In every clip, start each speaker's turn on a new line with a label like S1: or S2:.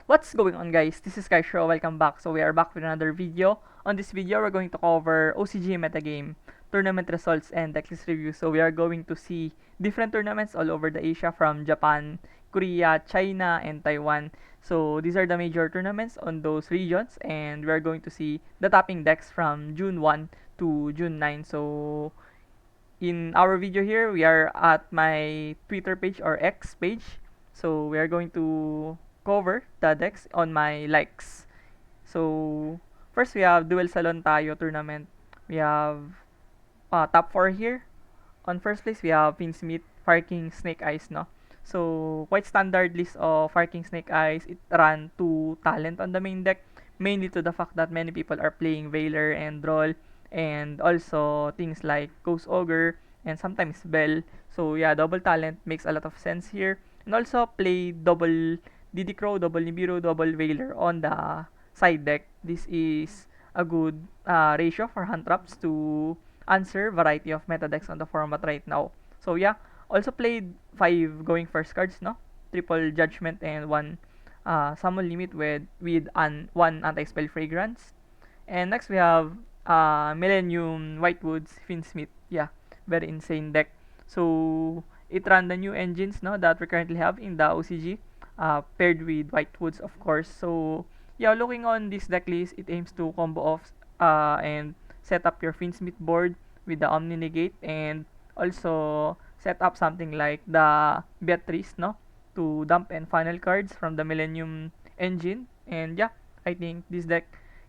S1: What's going on, guys? This is Kaisho. Welcome back. So we are back with another video. On this video, we're going to cover OCG metagame, tournament results, and decklist review. So we are going to see different tournaments all over the Asia from Japan, Korea, China, and Taiwan. So these are the major tournaments on those regions, and we are going to see the topping decks from June 1 to June 9. So in our video here, we are at my Twitter page or X page. So we are going to cover the decks on my likes. So first we have Duel Salon tayo tournament. We have top 4 here. On first place, we have Finsmith, Fire King, Snake-Eyes, no? So, quite standard list of Fire King, Snake-Eyes. It ran 2 talent on the main deck, mainly to the fact that many people are playing Veiler and Droll, and also things like Ghost Ogre, and sometimes Bell. So, yeah, double talent makes a lot of sense here. And also, play double DD Crow, double Nibiru, double Veiler on the side deck. This is a good ratio for hand traps to answer variety of meta decks on the format right now. So yeah, also played 5 going first cards, no? Triple Judgment and 1 Summon Limit with one Anti-Spell Fragrance. And next we have Millennium Whitewoods Finsmith. Yeah, very insane deck. So it ran the new engines, no, that we currently have in the OCG, paired with Whitewoods, of course. So yeah, looking on this deck list, it aims to combo off and set up your Finsmith board with the Omni Negate, and also set up something like the Beatrice, no, to dump and final cards from the Millennium engine. And yeah, I think this deck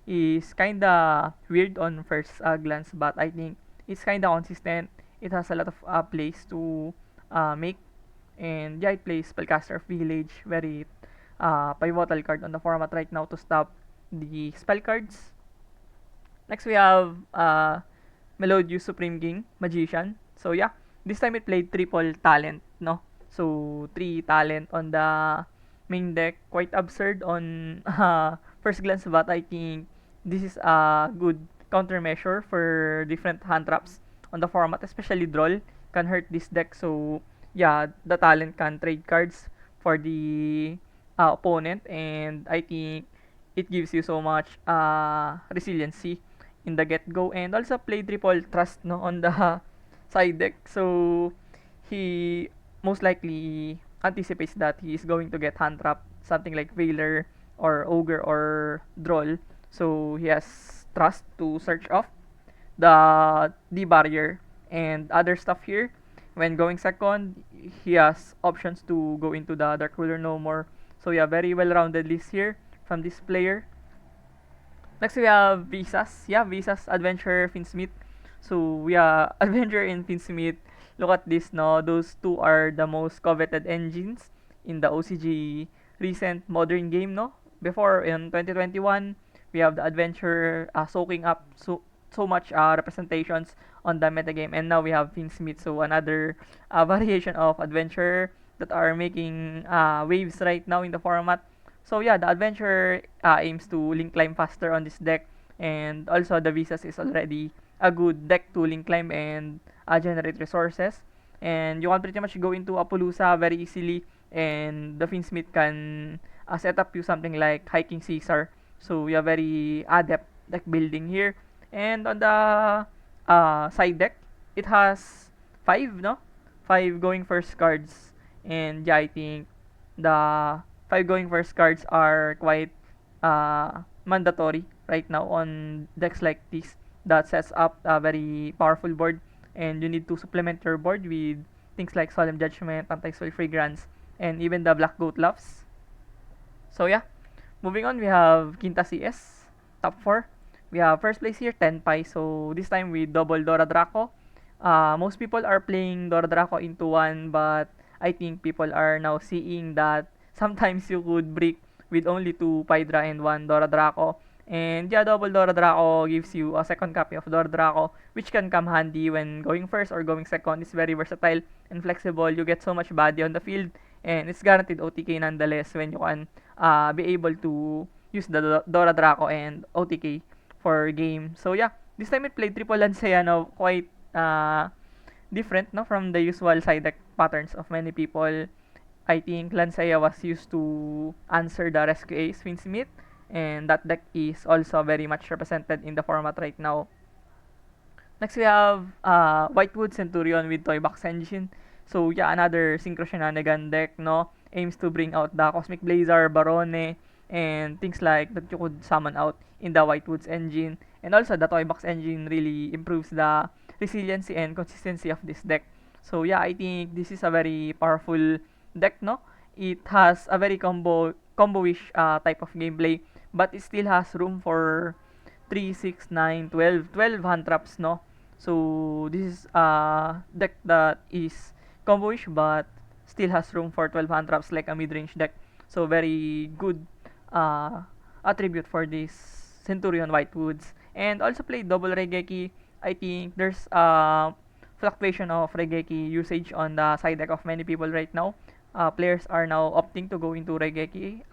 S1: is kinda weird on first glance, but I think it's kinda consistent. It has a lot of plays to make, and yeah, it plays Spellcaster of Village, very pivotal card on the format right now to stop the spell cards. Next we have Melodious Supreme King, Magician. So yeah, this time it played triple talent, no? So 3 talent on the main deck. Quite absurd on first glance, but I think this is a good countermeasure for different hand traps on the format, especially Droll can hurt this deck. So yeah, the talent can trade cards for the opponent, and I think it gives you so much resiliency in the get-go, and also play triple trust, no, on the side deck. So he most likely anticipates that he is going to get hand trap, something like Veiler or Ogre or Droll. So he has trust to search off the D barrier and other stuff here. When going second, he has options to go into the Dark Ruler no more. So yeah, very well-rounded list here from this player. Next we have Visas. Yeah, Visas Adventure Finsmith. So we are Adventure in Finsmith. Look at this, no. Those two are the most coveted engines in the OCG recent modern game, no. Before in 2021, we have the Adventure soaking up so much representations on the metagame, and now we have Finsmith. So another variation of Adventure that are making waves right now in the format. So yeah, the adventure aims to link climb faster on this deck, and also the visas is already a good deck to link climb and generate resources. And you can pretty much go into Appaloosa very easily, and the Finsmith can set up you something like Hiking Caesar. So you're very adept deck building here. And on the side deck, it has 5, no? 5 going first cards. And yeah, I think the 5 going first cards are quite mandatory right now on decks like this that sets up a very powerful board, and you need to supplement your board with things like Solemn Judgment, Anti-Soul Fragrance, and even the Black Goat Loves. So yeah, moving on, we have Quinta CS, top 4. We have first place here, Tenpai. So this time with double Dora Draco. Most people are playing Dora Draco into one, but I think people are now seeing that sometimes you could break with only 2 Pydra and 1 Dora Draco. And yeah, double Dora Draco gives you a second copy of Dora Draco, which can come handy when going first or going second. It's very versatile and flexible. You get so much body on the field, and it's guaranteed OTK nonetheless when you can be able to use the Dora Draco and OTK for game. So yeah, this time it played triple Lancea, quite different, no, from the usual side deck patterns of many people. I think Lansaya was used to answer the Rescue Ace Finsmith, and that deck is also very much represented in the format right now. Next we have Whitewood Centurion with Toy Box Engine. So yeah, another Synchro Shenanigan deck, no? Aims to bring out the Cosmic Blazer, Barone, and things like that you could summon out in the Whitewoods engine. And also the Toy Box engine really improves the resiliency and consistency of this deck. So yeah, I think this is a very powerful deck, no? It has a very combo-ish type of gameplay, but it still has room for 3, 6, 9, 12 hand traps, no? So this is a deck that is combo-ish but still has room for 12 hand traps like a mid-range deck. So very good uh, attribute for this Centurion Whitewoods. And also played double Regeki. I think there's a fluctuation of Regeki usage on the side deck of many people right now. Players are now opting to go into Regeki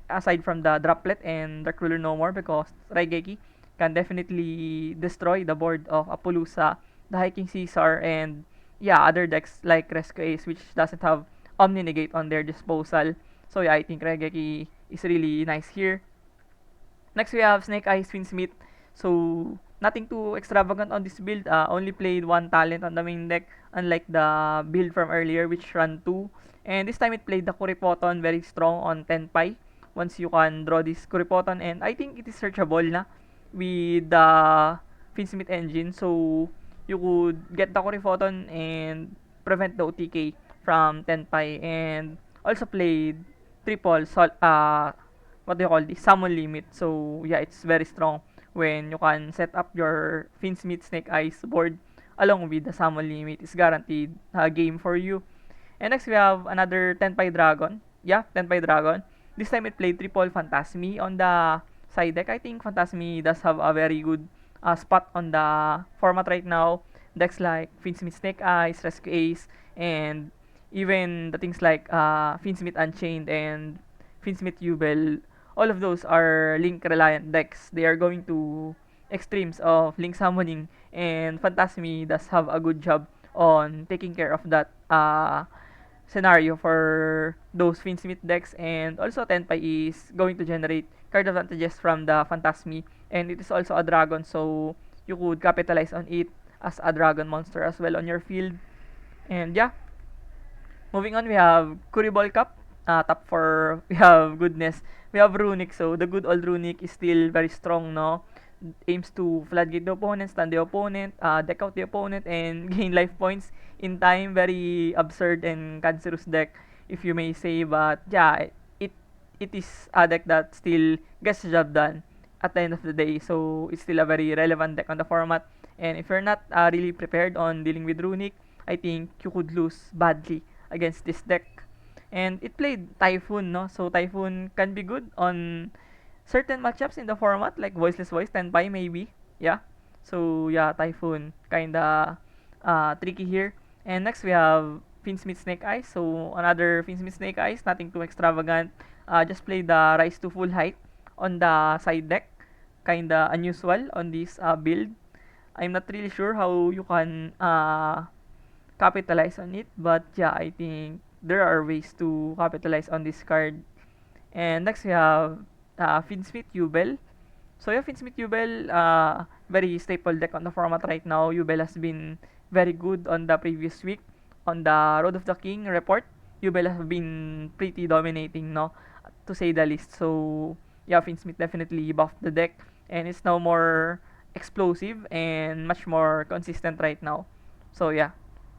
S1: aside from the Droplet and Dark Ruler no more, because Regeki can definitely destroy the board of Apollousa, the Hiking Caesar, and yeah, other decks like Rescue Ace, which doesn't have Omni Negate on their disposal. So yeah, I think Regeki is really nice here. Next we have Snake-Eye Swinsmith. So nothing too extravagant on this build. Only played one talent on the main deck, unlike the build from earlier which ran two. And this time it played the Kuripoton, very strong on Tenpai. Once you can draw this Kuripoton, and I think it is searchable na with the Finsmith engine. So you could get the Kuripoton and prevent the OTK from Tenpai, and also played what do you call this, summon limit. So yeah, it's very strong when you can set up your Finsmith Snake Eyes board along with the summon limit. It's guaranteed game for you. And next we have another Tenpai Dragon. Yeah, Tenpai Dragon. This time it played triple Phantasmi on the side deck. I think Phantasmi does have a very good spot on the format right now. Decks like Finsmith Snake Eyes, Rescue Ace, and even the things like Finsmith Unchained and Finsmith Yubel, all of those are link reliant decks. They are going to extremes of link summoning, and Phantasmi does have a good job on taking care of that scenario for those Finsmith decks. And also Tenpai is going to generate card advantages from the Phantasmi, and it is also a dragon, so you could capitalize on it as a dragon monster as well on your field. And yeah, moving on, we have Kuriball Cup. Top 4, we have Goodness. We have Runic. So, the good old Runic is still very strong, no? Aims to floodgate the opponent, stun the opponent, deck out the opponent, and gain life points in time. Very absurd and cancerous deck, if you may say. But, yeah, it, it is a deck that still gets the job done at the end of the day. So, it's still a very relevant deck on the format. And if you're not really prepared on dealing with Runic, I think you could lose badly against this deck. And it played Typhoon, no? So Typhoon can be good on certain matchups in the format, like Voiceless Voice, Tenpai maybe. Yeah. So yeah, Typhoon kinda tricky here. And next we have Finsmith Snake Eyes. So another Finsmith Snake Eyes, nothing too extravagant. Just play the Rise to Full Height on the side deck. Kinda unusual on this build. I'm not really sure how you can capitalize on it, but yeah, I think there are ways to capitalize on this card. And next we have Finsmith Yubel. So yeah, Finsmith Yubel, very staple deck on the format right now. Yubel has been very good on the previous week. On the Road of the King report, Yubel has been pretty dominating, no? To say the least. So yeah, Finsmith definitely buffed the deck, and it's now more explosive and much more consistent right now. So yeah,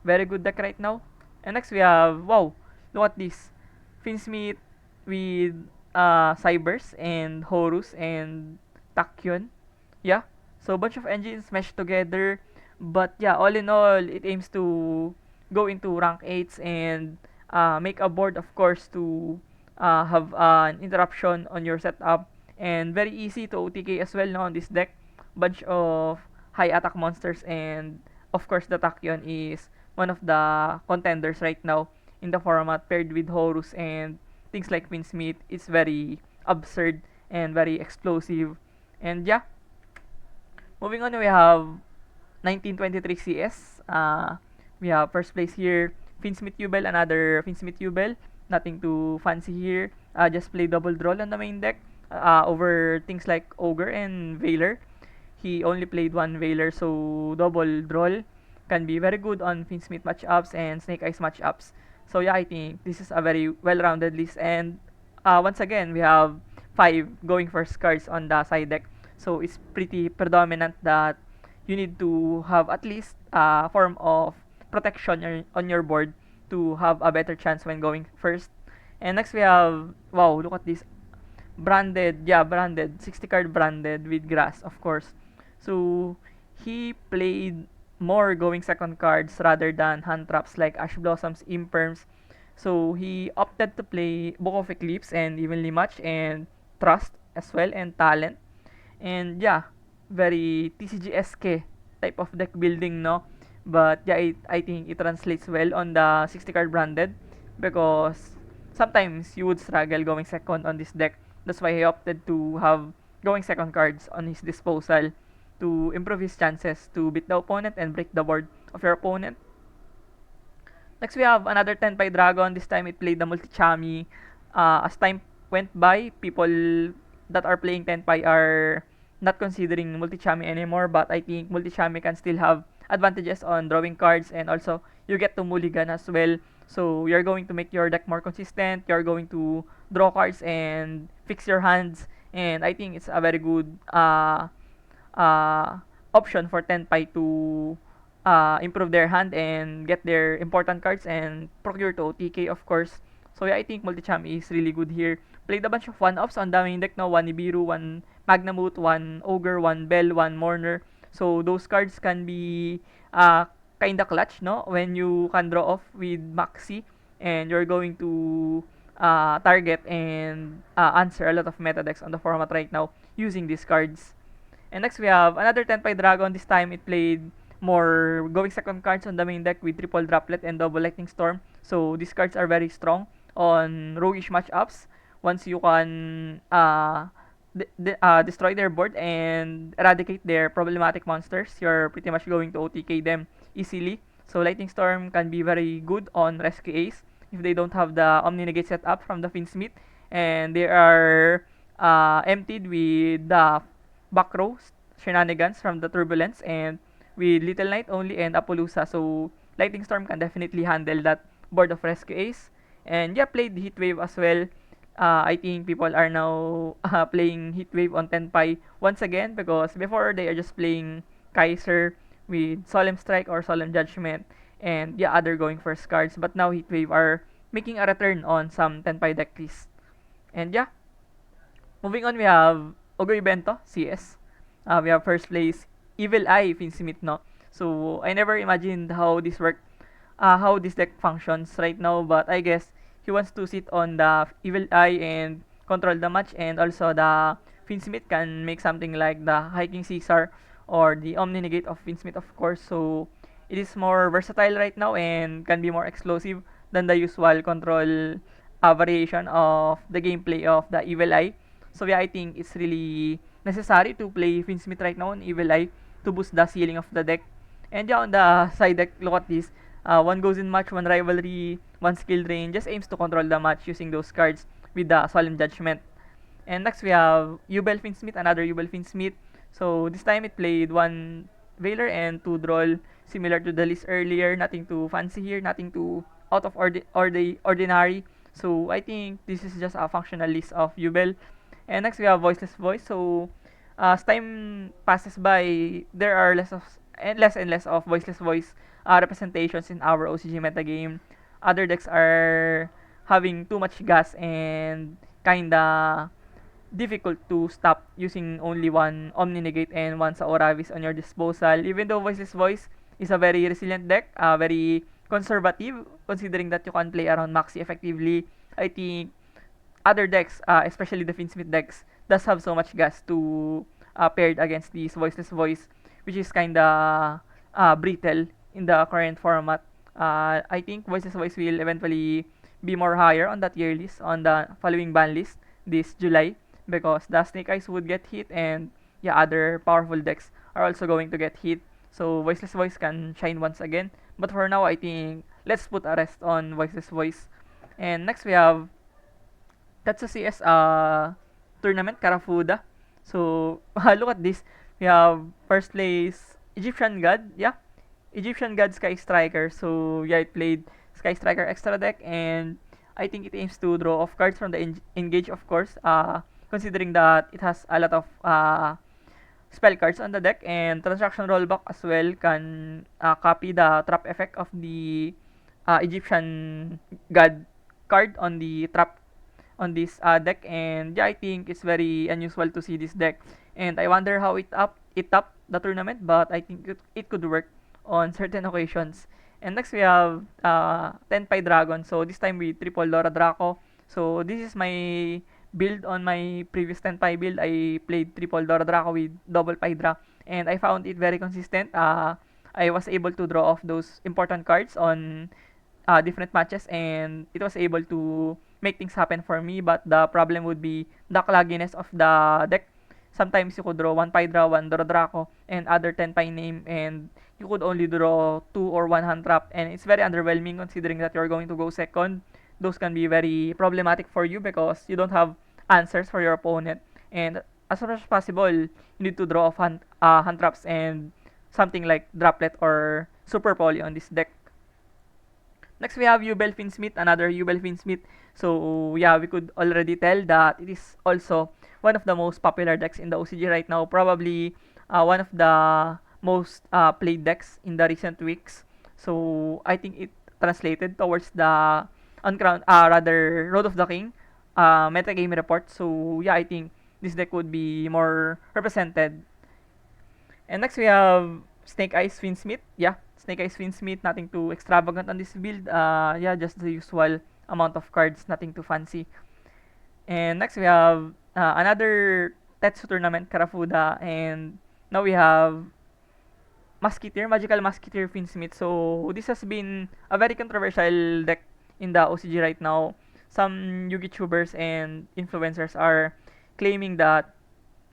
S1: very good deck right now. And next we have, wow, look at this. Finsmith with Cybers and Horus and Tachyon. Yeah, so a bunch of engines meshed together. But yeah, all in all, it aims to go into rank 8s and make a board, of course, to have an interruption on your setup. And very easy to OTK as well, no, on this deck. Bunch of high attack monsters, and of course the Tachyon is one of the contenders right now in the format, paired with Horus and things like Finsmith. It's very absurd and very explosive. And yeah, moving on, we have 1923 CS. We have first place here, Finsmith Yubel, another Finsmith Yubel. Nothing too fancy here. Just play double draw on the main deck over things like Ogre and Veiler. He only played one Veiler, so double draw can be very good on Finsmith matchups and Snake Eyes matchups. So yeah, I think this is a very well-rounded list. And once again, we have 5 going first cards on the side deck. So it's pretty predominant that you need to have at least a form of protection on your board to have a better chance when going first. And next we have, wow, look at this. Branded, yeah, branded. 60 card branded with grass, of course. So he played more going second cards rather than hand traps like Ash Blossoms, Imperms. So he opted to play Book of Eclipse and Evenly Match and Trust as well and Talent. And yeah, very TCG-esque type of deck building, no? But yeah, I think it translates well on the 60 card branded because sometimes you would struggle going second on this deck. That's why he opted to have going second cards on his disposal to improve his chances to beat the opponent and break the board of your opponent. Next, we have another Tenpai Dragon. This time, it played the Multichami. As time went by, people that are playing Tenpai are not considering Multichami anymore. But I think Multichami can still have advantages on drawing cards, and also you get to mulligan as well. So you're going to make your deck more consistent. You're going to draw cards and fix your hands. And I think it's a very good option for Tenpai to improve their hand and get their important cards and procure to OTK, of course. So yeah, I think Multicham is really good here. Played a bunch of 1-offs on the main deck now. 1 Nibiru, 1 Magnamut, 1 Ogre, 1 Bell, 1 Mourner. So those cards can be kinda clutch, no? When you can draw off with Maxi and you're going to target and answer a lot of meta decks on the format right now using these cards. And next we have another Tenpai Dragon. This time it played more going second cards on the main deck with triple Droplet and double Lightning Storm. So these cards are very strong on roguish matchups. Once you can destroy their board and eradicate their problematic monsters, you're pretty much going to OTK them easily. So Lightning Storm can be very good on Rescue Ace if they don't have the Omni Negate set up from the Finsmith and they are emptied with the back row shenanigans from the Turbulence and with Little Knight only and Apollousa. So Lightning Storm can definitely handle that board of Rescue Ace. And yeah, played Heatwave as well. I think people are now playing Heatwave on Tenpai once again because before they are just playing Kaiser with Solemn Strike or Solemn Judgment and yeah, other going first cards. But now Heatwave are making a return on some Tenpai deck lists. And yeah, moving on, we have Ogre Bento, CS. We have first place Evil Eye Finsmith, no? So I never imagined how this how this deck functions right now. But I guess he wants to sit on the Evil Eye and control the match, and also the Finsmith can make something like the Hiking Caesar or the Omni Negate of Finsmith, of course. So it is more versatile right now and can be more explosive than the usual control variation of the gameplay of the Evil Eye. So yeah, I think it's really necessary to play Finsmith right now on Evil Eye to boost the ceiling of the deck. And yeah, on the side deck, look at this. One goes in match, one rivalry, one skill drain. Just aims to control the match using those cards with the Solemn Judgment. And next we have Yubel Finsmith, another Yubel Finsmith. So this time it played one Veiler and two Droll, similar to the list earlier. Nothing too fancy here, nothing too out of ordinary. So I think this is just a functional list of Yubel. And next we have Voiceless Voice. So as time passes by, there are less and less of Voiceless Voice representations in our OCG metagame. Other decks are having too much gas and kinda difficult to stop using only one Omni Negate and one Sauravis on your disposal. Even though Voiceless Voice is a very resilient deck, very conservative, considering that you can play around Maxi effectively, I think other decks, especially the Finsmith decks, does have so much gas to paired against this Voiceless Voice, which is kinda brittle in the current format. I think Voiceless Voice will eventually be more higher on that tier list on the following ban list this July because the Snake Eyes would get hit and yeah, other powerful decks are also going to get hit. So Voiceless Voice can shine once again. But for now, I think let's put a rest on Voiceless Voice. And next we have Tatsu CS tournament, Karafuda. So, look at this. We have first place Egyptian God, yeah. Egyptian God Sky Striker. So, yeah, it played Sky Striker extra deck, and I think it aims to draw off cards from the engage, of course. Considering that it has a lot of spell cards on the deck, and transaction rollback as well can copy the trap effect of the Egyptian God card on the trap on this deck. And yeah, I think it's very unusual to see this deck, and I wonder how it up the tournament, but I think it could work on certain occasions. And next we have Tenpai Dragon. So this time with triple Dora Draco. So this is my build. On my previous Tenpai build, I played triple Dora Draco with double Pydra, and I found it very consistent. I was able to draw off those important cards on different matches, and it was able to make things happen for me. But the problem would be the clagginess of the deck. Sometimes you could draw one Pydra, one Dorodraco, and other Tenpai name, and you could only draw two or one hand trap, and it's very underwhelming considering that you're going to go second. Those can be very problematic for you because you don't have answers for your opponent, and as much as possible, you need to draw off hand traps and something like Droplet or Super Poly on this deck. Next, we have Yubel Smith, another Yubel Smith. So, yeah, we could already tell that it is also one of the most popular decks in the OCG right now. Probably one of the most played decks in the recent weeks. So, I think it translated towards the Uncrowned, rather, Road of the King metagame report. So, yeah, I think this deck would be more represented. And next, we have Snake-Eye Smith. Yeah, Snake-Eye Smith, nothing too extravagant on this build. Yeah, just the usual amount of cards, nothing too fancy. And next we have another Tetsu tournament, Karafuda, and now we have Musketeer, Magical Musketeer Smith. So this has been a very controversial deck in the OCG right now. Some YouTubers and influencers are claiming that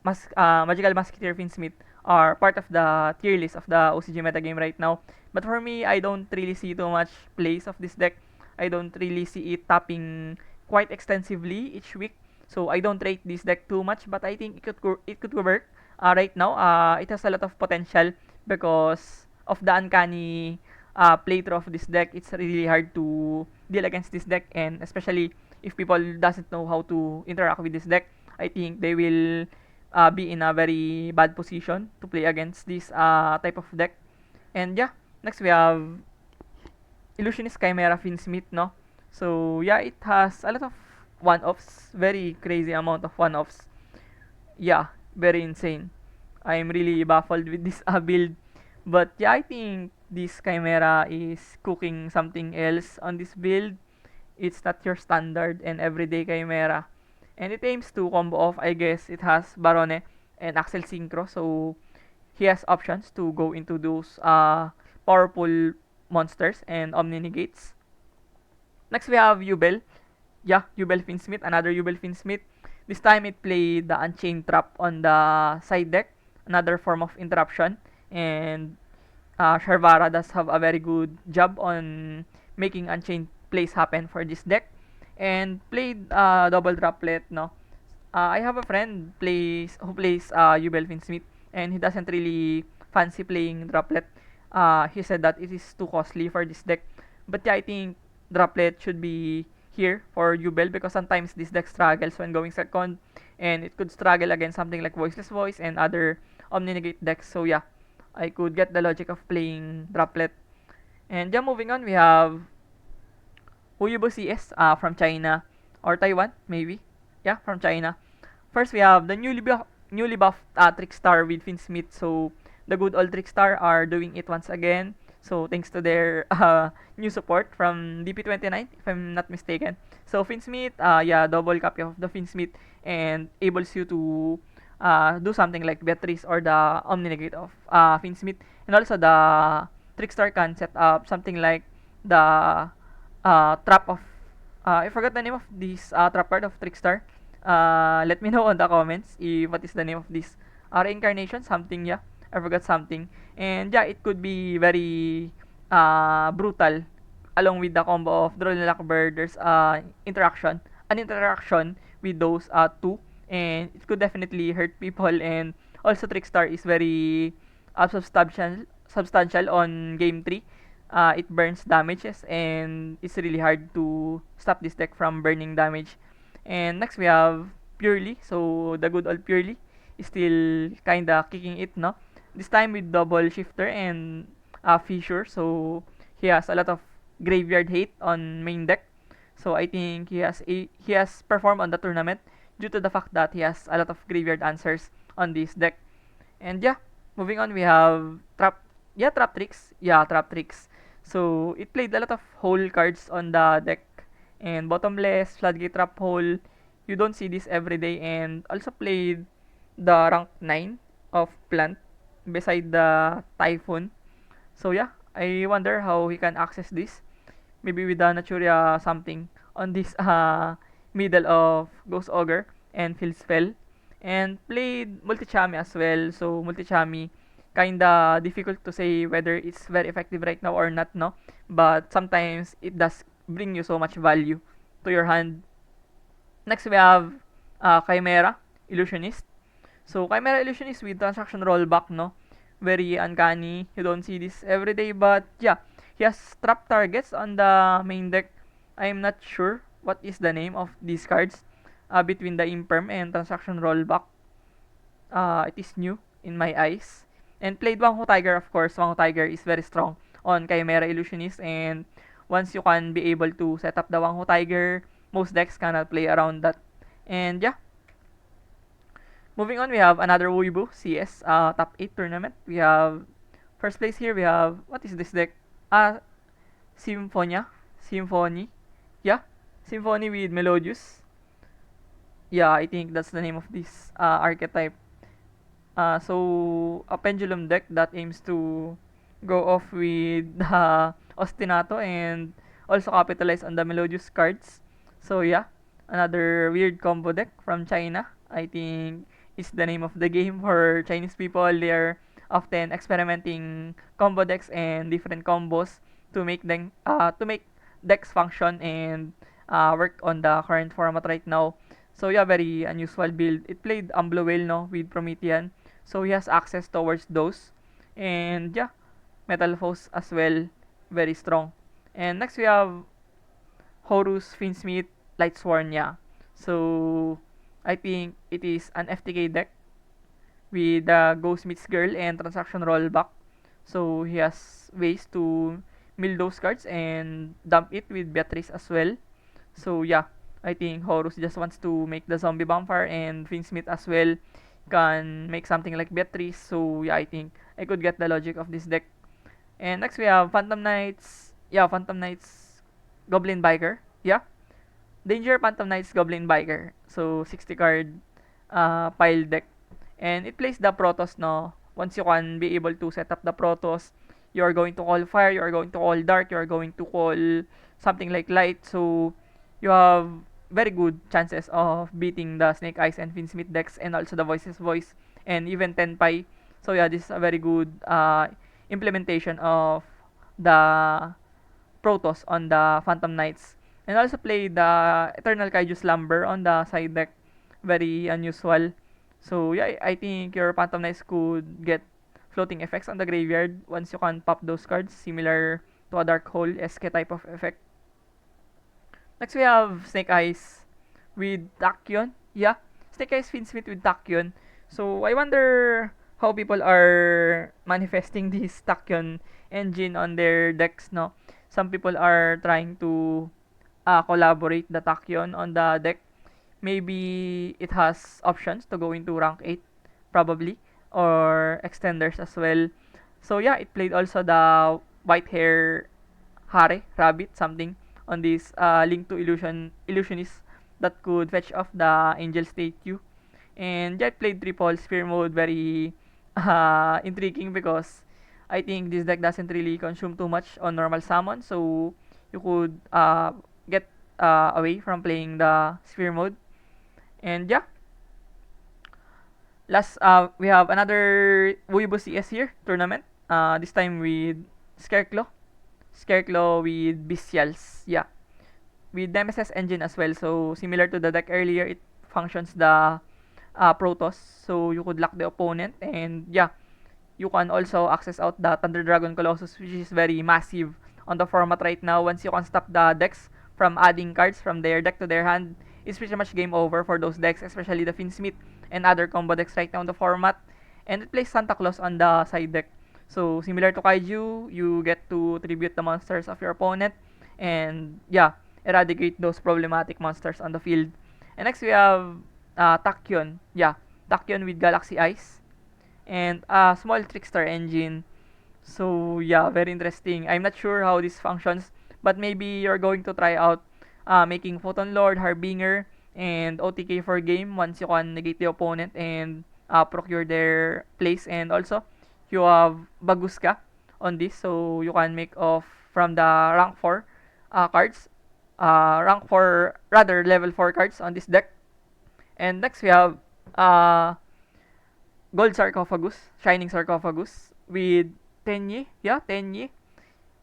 S1: Magical Musketeer Smith are part of the tier list of the OCG metagame right now. But for me, I don't really see too much plays of this deck. I don't really see it tapping quite extensively each week. So I don't rate this deck too much, but I think it could work. Right now, it has a lot of potential because of the uncanny playthrough of this deck. It's really hard to deal against this deck, and especially if people doesn't know how to interact with this deck, I think they will be in a very bad position to play against this type of deck. And yeah, next we have Illusionist Chimera Smith, no? So yeah, it has a lot of one-offs, very crazy amount of one-offs. Yeah, very insane. I'm really baffled with this build. But yeah, I think this Chimera is cooking something else on this build. It's not your standard and everyday Chimera. And it aims to combo off, I guess it has Barone and Axel Synchro. So he has options to go into those powerful monsters and Omni Negates. Next we have Yubel. Yeah, Yubel Smith, another Yubel Smith. This time it played the Unchained Trap on the side deck, another form of interruption. And Sharvara does have a very good job on making Unchained plays happen for this deck. And played double droplet, no? I have a friend who plays Yubel Smith, and he doesn't really fancy playing droplet. He said that it is too costly for this deck. But yeah, I think droplet should be here for Yubel because sometimes this deck struggles when going second, and it could struggle against something like Voiceless Voice and other Omni-Negate decks. So yeah, I could get the logic of playing droplet. And yeah, moving on, we have Uyubo CS from China or Taiwan, maybe. Yeah, from China. First, we have the newly buffed Trickstar with Finn Smith. So the good old Trickstar are doing it once again. So thanks to their new support from DP29, if I'm not mistaken. So Finn Smith, yeah, double copy of the Finn Smith and enables you to do something like Beatrice or the Omni-Negate of Finn Smith. And also the Trickstar can set up something like the trap of I forgot the name of this trap card of Trickstar. Let me know on the comments if what is the name of this reincarnation something. Yeah, I forgot something. And yeah, it could be very brutal along with the combo of Droll and Lockbird, there's an interaction with those two, and it could definitely hurt people. And also, Trickstar is very substantial on game 3. It burns damages, and it's really hard to stop this deck from burning damage. And next we have Purely. So the good old Purely is still kinda kicking it, no? This time with double shifter and fissure. So he has a lot of graveyard hate on main deck. So I think he has performed on the tournament due to the fact that he has a lot of graveyard answers on this deck. And yeah, moving on, we have Trap Tricks. Yeah, Trap Tricks. So it played a lot of hole cards on the deck, and bottomless, floodgate trap hole. You don't see this every day, and also played the rank 9 of plant beside the Typhoon. So yeah, I wonder how he can access this. Maybe with the Naturia something on this middle of Ghost Ogre and Field Spell. And played Multichami as well. So Multichami, kinda difficult to say whether it's very effective right now or not, no? But sometimes it does bring you so much value to your hand. Next we have Chimera, Illusionist. So Chimera Illusionist with transaction rollback, no? Very uncanny. You don't see this every day, but yeah, he has trap targets on the main deck. I'm not sure what is the name of these cards between the Imperm and transaction rollback. It is new in my eyes. And played Wanghu Tiger, of course. Wanghu Tiger is very strong on Chimera Illusionist, and once you can be able to set up the Wanghu Tiger, most decks cannot play around that. And yeah, moving on, we have another Weibo CS top 8 tournament. We have first place here. We have, what is this deck? Symphonia, Symphony. Yeah, Symphony with Melodious. Yeah, I think that's the name of this archetype. So a pendulum deck that aims to go off with the Ostinato and also capitalize on the Melodious cards. So yeah, another weird combo deck from China. I think it's the name of the game for Chinese people. They're often experimenting combo decks and different combos to make decks function and work on the current format right now. So yeah, very unusual build. It played Whale, no, with Promethean. So he has access towards those. And yeah, Metal Foes as well, very strong. And next we have Horus, Finsmith, Lightsworn, yeah. So I think it is an FTK deck with the Ghost Meets Girl and Transaction Rollback. So he has ways to mill those cards and dump it with Beatrice as well. So yeah, I think Horus just wants to make the zombie vampire, and Finsmith as well can make something like Beatrice. So yeah, I think I could get the logic of this deck. And next we have Phantom Knights. Yeah, Phantom Knights Goblin Biker. Yeah. Danger Phantom Knights Goblin Biker. So 60 card pile deck. And it plays the Protoss, no. Once you can be able to set up the Protoss, you are going to call fire, you are going to call dark, you are going to call something like light. So you have very good chances of beating the Snake Eyes and Finsmith decks, and also the Voiceless Voice and even Tenpai. So yeah, this is a very good implementation of the Protoss on the Phantom Knights. And also play the Eternal Kaiju Slumber on the side deck. Very unusual. So yeah, I think your Phantom Knights could get floating effects on the graveyard once you can pop those cards, similar to a Dark Hole esque type of effect. Next we have Snake Eyes with Tachyon. Yeah, Snake Eyes Finsmith with Tachyon. So I wonder how people are manifesting this Tachyon engine on their decks, no? Some people are trying to collaborate the Tachyon on the deck. Maybe it has options to go into rank 8, probably, or extenders as well. So yeah, it played also the white hair Hare, rabbit, something on this link to illusionist that could fetch off the angel statue. And yeah, it played triple spear mode, very intriguing because I think this deck doesn't really consume too much on normal summon, so you could get away from playing the sphere mode. And yeah, last we have another Weibo CS here tournament. This time with Scareclaw. Scareclaw with Bestials. Yeah, with Nemesis engine as well. So similar to the deck earlier, it functions the Protoss. So you could lock the opponent, and yeah, you can also access out the Thunder Dragon Colossus, which is very massive on the format right now. Once you can stop the decks from adding cards from their deck to their hand, it's pretty much game over for those decks, especially the Finsmith and other combo decks right now in the format. And it plays Santa Claus on the side deck. So similar to Kaiju, you get to tribute the monsters of your opponent, and yeah, eradicate those problematic monsters on the field. And next we have Tachyon. Yeah, Tachyon with Galaxy Eyes and a small Trickstar engine. So yeah, very interesting. I'm not sure how this functions, but maybe you're going to try out making Photon Lord, Harbinger, and OTK for game once you can negate the opponent and procure their place. And also, you have Baguska on this, so you can make off from the rank 4 cards. Rank 4, rather level 4 cards on this deck. And next we have uh, Gold Sarcophagus, Shining Sarcophagus with Tenyi. Yeah, Tenyi.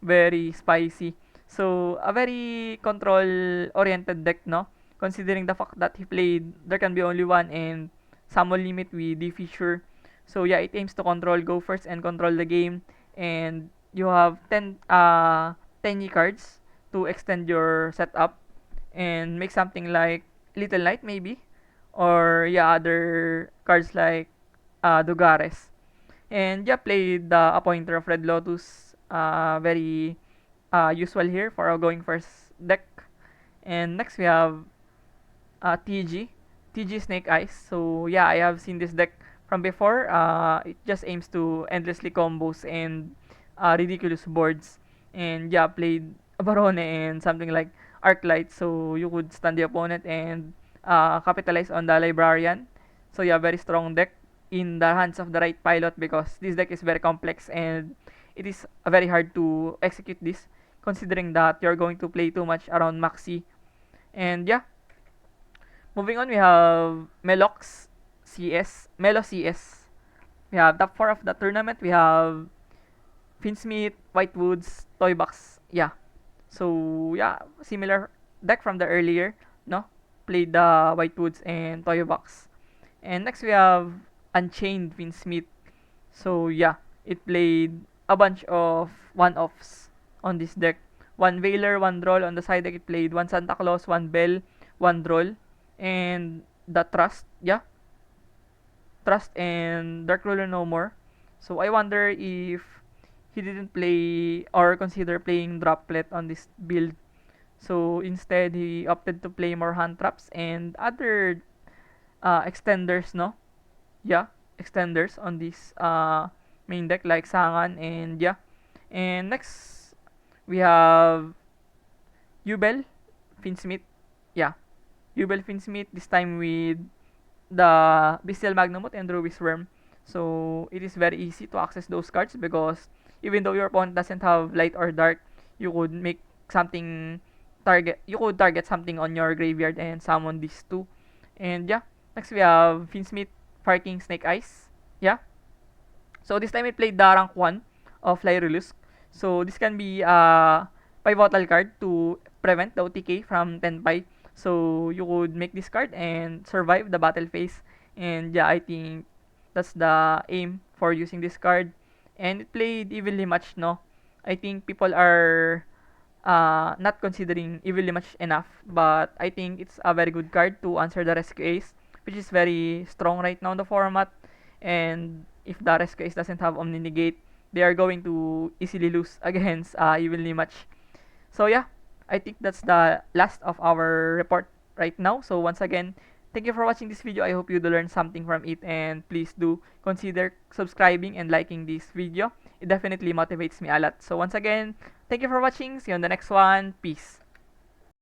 S1: Very spicy. So, a very control-oriented deck, no? Considering the fact that he played, there can be only one and summon limit with the feature. So, yeah, it aims to control go first and control the game. And you have 10 cards to extend your setup and make something like Little Knight, maybe. Or, yeah, other cards like Dugares. And yeah, played the Appointer of Red Lotus. Very usual here for our going first deck. And next we have TG. TG Snake-Eye. So yeah, I have seen this deck from before. It just aims to endlessly combos and ridiculous boards. And yeah, played Barone and something like Arclight. So you could stun the opponent and capitalize on the Librarian. So yeah, very strong deck in the hands of the right pilot, because this deck is very complex and it is very hard to execute this, considering that you're going to play too much around Maxi. And yeah, moving on, we have Melox CS, Melo CS. We have top 4 of the tournament. We have Finsmith, Whitewoods, Toybox. Yeah. So yeah, similar deck from the earlier, no? Played the Whitewoods and Toybox. And next we have Unchained Finsmith. So yeah, it played a bunch of one-offs on this deck. One Veiler, one Droll. On the side deck, it played one Santa Claus, one Bell, one Droll, and the Trust. Yeah, Trust and Dark Ruler no more. So I wonder if he didn't play or consider playing Droplet on this build. So instead, he opted to play more hand traps and other extenders, no? Yeah, extenders on this main deck like Sangan, and yeah. And next we have Yubel Finsmith. Yeah, Yubel Finsmith, this time with the Bestial Magnamut and Ruby's Worm. So it is very easy to access those cards, because even though your opponent doesn't have light or dark, you could make something you could target something on your graveyard and summon these two. And yeah, next we have Finsmith, Fire King, Snake Eyes. Yeah. So this time I played the rank 1 of Lyrilusk. So this can be a pivotal card to prevent the OTK from Tenpai. So you could make this card and survive the battle phase. And yeah, I think that's the aim for using this card. And it played evenly matched, no? I think people are not considering evenly matched enough, but I think it's a very good card to answer the Rescue Ace, which is very strong right now in the format. And if the Rescue Ace doesn't have Omni Negate, they are going to easily lose against evenly matched. So yeah, I think that's the last of our report right now. So once again, thank you for watching this video. I hope you learned something from it, and please do consider subscribing and liking this video. It definitely motivates me a lot. So once again, thank you for watching. See you on the next one. Peace.